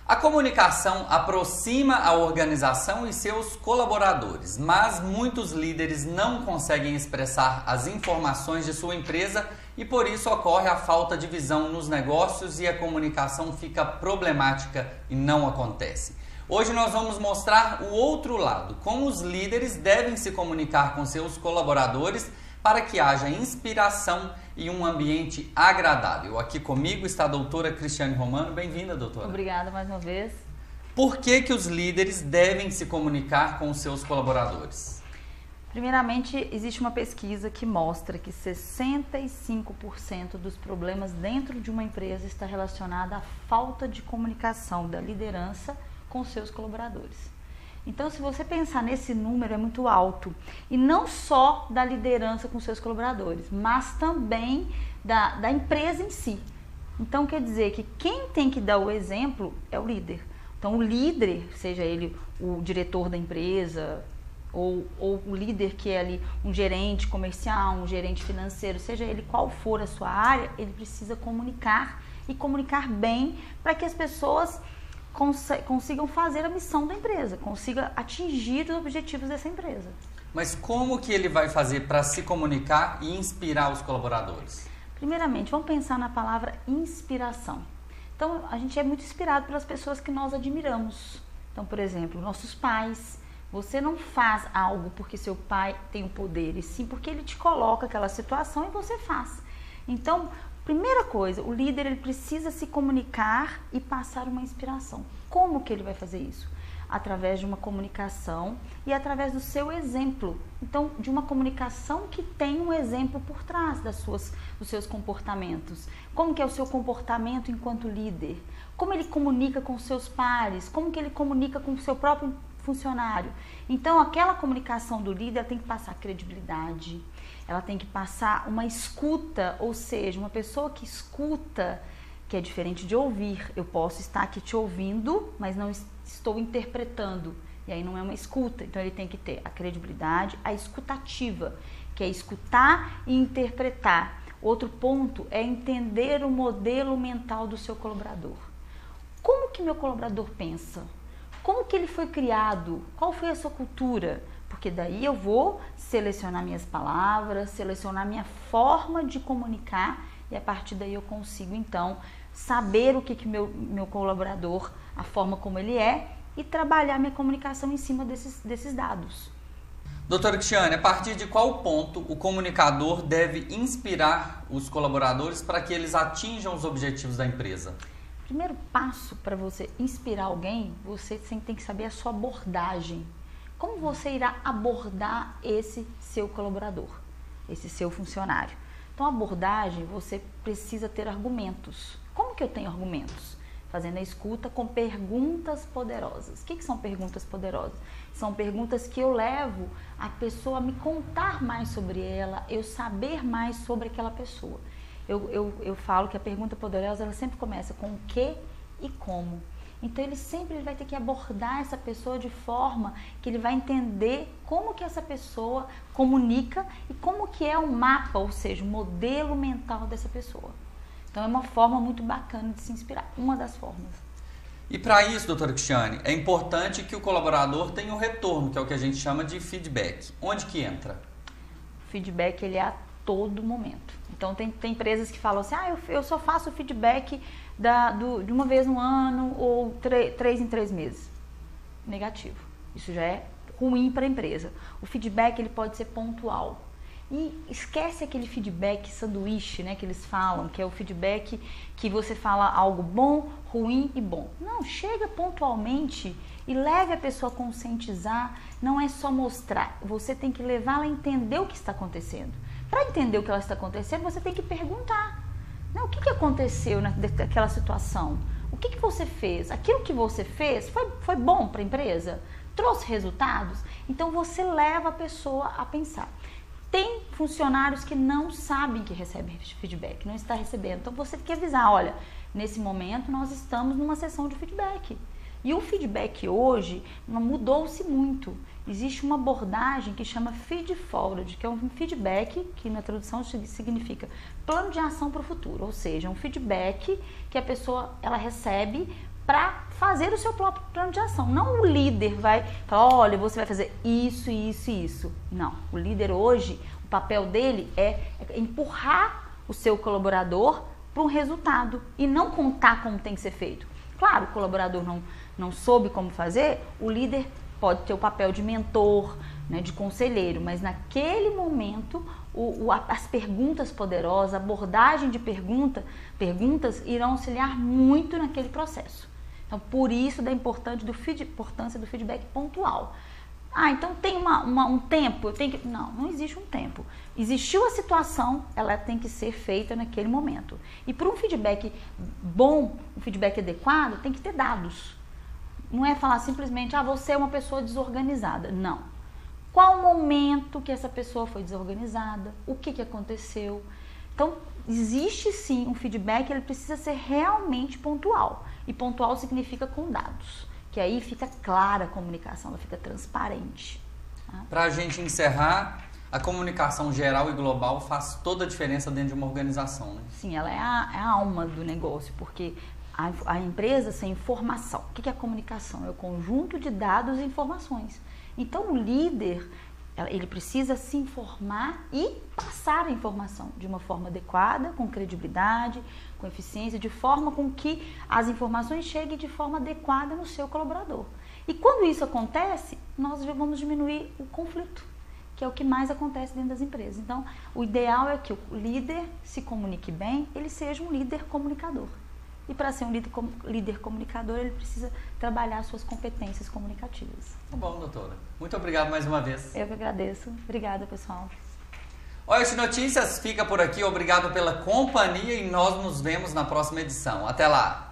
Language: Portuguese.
A comunicação aproxima a organização e seus colaboradores, mas muitos líderes não conseguem expressar as informações de sua empresa e por isso ocorre a falta de visão nos negócios e a comunicação fica problemática e não acontece. Hoje nós vamos mostrar o outro lado, como os líderes devem se comunicar com seus colaboradores para que haja inspiração e um ambiente agradável. Aqui comigo está a doutora Cristiane Romano. Bem-vinda, doutora. Obrigada mais uma vez. Por que os líderes devem se comunicar com os seus colaboradores? Primeiramente, existe uma pesquisa que mostra que 65% dos problemas dentro de uma empresa está relacionada à falta de comunicação da liderança com seus colaboradores. Então, se você pensar nesse número, é muito alto. E não só da liderança com seus colaboradores, mas também da empresa em si. Então, quer dizer que quem tem que dar o exemplo é o líder. Então, o líder, seja ele o diretor da empresa, ou o líder que é ali um gerente comercial, um gerente financeiro, seja ele qual for a sua área, ele precisa comunicar e comunicar bem para que as pessoas consigam fazer a missão da empresa, consiga atingir os objetivos dessa empresa. Mas como que ele vai fazer para se comunicar e inspirar os colaboradores? Primeiramente, vamos pensar na palavra inspiração. Então, a gente é muito inspirado pelas pessoas que nós admiramos. Então, por exemplo, nossos pais. Você não faz algo porque seu pai tem o poder, e sim porque ele te coloca aquela situação e você faz. Então, primeira coisa, o líder ele precisa se comunicar e passar uma inspiração. Como que ele vai fazer isso? Através de uma comunicação e através do seu exemplo. Então, de uma comunicação que tem um exemplo por trás dos seus comportamentos. Como que é o seu comportamento enquanto líder? Como ele comunica com seus pares? Como que ele comunica com o seu próprio funcionário? Então, aquela comunicação do líder tem que passar credibilidade, ela tem que passar uma escuta, ou seja, uma pessoa que escuta, que é diferente de ouvir. Eu posso estar aqui te ouvindo, mas não estou interpretando, e aí não é uma escuta. Então, ele tem que ter a credibilidade, a escutativa, que é escutar e interpretar. Outro ponto é entender o modelo mental do seu colaborador. Como que meu colaborador pensa? Como que ele foi criado? Qual foi a sua cultura? Porque daí eu vou selecionar minhas palavras, selecionar minha forma de comunicar e a partir daí eu consigo então saber o que meu colaborador, a forma como ele é e trabalhar minha comunicação em cima desses dados. Doutora Cristiane, a partir de qual ponto o comunicador deve inspirar os colaboradores para que eles atinjam os objetivos da empresa? Primeiro passo para você inspirar alguém, você tem que saber a sua abordagem. Como você irá abordar esse seu colaborador, esse seu funcionário? Então, a abordagem, você precisa ter argumentos. Como que eu tenho argumentos? Fazendo a escuta com perguntas poderosas. O que são perguntas poderosas? São perguntas que eu levo a pessoa a me contar mais sobre ela, eu saber mais sobre aquela pessoa. Eu falo que a pergunta poderosa, ela sempre começa com o que e como. Então, ele sempre vai ter que abordar essa pessoa de forma que ele vai entender como que essa pessoa comunica e como que é o mapa, ou seja, o modelo mental dessa pessoa. Então, é uma forma muito bacana de se inspirar, uma das formas. E para isso, doutora Cristiane, é importante que o colaborador tenha um retorno, que é o que a gente chama de feedback. Onde que entra? O feedback, ele é a todo momento. Então, tem empresas que falam assim, eu só faço feedback de uma vez no ano ou 3 em 3 meses. Negativo. Isso já é ruim para a empresa. O feedback, ele pode ser pontual. E esquece aquele feedback sanduíche, né, que eles falam, que é o feedback que você fala algo bom, ruim e bom. Não, chega pontualmente e leve a pessoa a conscientizar. Não é só mostrar, você tem que levá-la a entender o que está acontecendo. Para entender o que ela está acontecendo, você tem que perguntar. Não, o que aconteceu naquela situação? O que você fez? Aquilo que você fez foi bom para a empresa? Trouxe resultados? Então, você leva a pessoa a pensar. Tem funcionários que não sabem que recebem feedback, não está recebendo. Então, você tem que avisar, olha, nesse momento nós estamos numa sessão de feedback. E o feedback hoje mudou-se muito. Existe uma abordagem que chama feed forward, que é um feedback que na tradução significa plano de ação para o futuro, ou seja, um feedback que a pessoa ela recebe para fazer o seu próprio plano de ação. Não o líder vai falar, olha, você vai fazer isso, isso e isso. Não, o líder hoje, o papel dele é empurrar o seu colaborador para um resultado e não contar como tem que ser feito. Claro, o colaborador não soube como fazer, o líder pode ter o papel de mentor, né, de conselheiro, mas naquele momento as perguntas poderosas, a abordagem de perguntas irão auxiliar muito naquele processo. Então, por isso da importância do feedback pontual. Então tem um tempo, não existe um tempo. Existiu a situação, ela tem que ser feita naquele momento. E para um feedback bom, um feedback adequado, tem que ter dados. Não é falar simplesmente, você é uma pessoa desorganizada. Não. Qual o momento que essa pessoa foi desorganizada? O que aconteceu? Então, existe sim um feedback, ele precisa ser realmente pontual. E pontual significa com dados. Que aí fica clara a comunicação, ela fica transparente. Tá? Para a gente encerrar, a comunicação geral e global faz toda a diferença dentro de uma organização, né? Sim, ela é a alma do negócio, porque a empresa sem informação. O que é a comunicação? É o conjunto de dados e informações. Então, o líder, ele precisa se informar e passar a informação de uma forma adequada, com credibilidade, com eficiência, de forma com que as informações cheguem de forma adequada no seu colaborador. E quando isso acontece, nós já vamos diminuir o conflito, que é o que mais acontece dentro das empresas. Então, o ideal é que o líder se comunique bem, ele seja um líder comunicador. E para ser um líder comunicador, ele precisa trabalhar suas competências comunicativas. Tá bom, doutora. Muito obrigado mais uma vez. Eu que agradeço. Obrigada, pessoal. Oeste Notícias fica por aqui. Obrigado pela companhia e nós nos vemos na próxima edição. Até lá!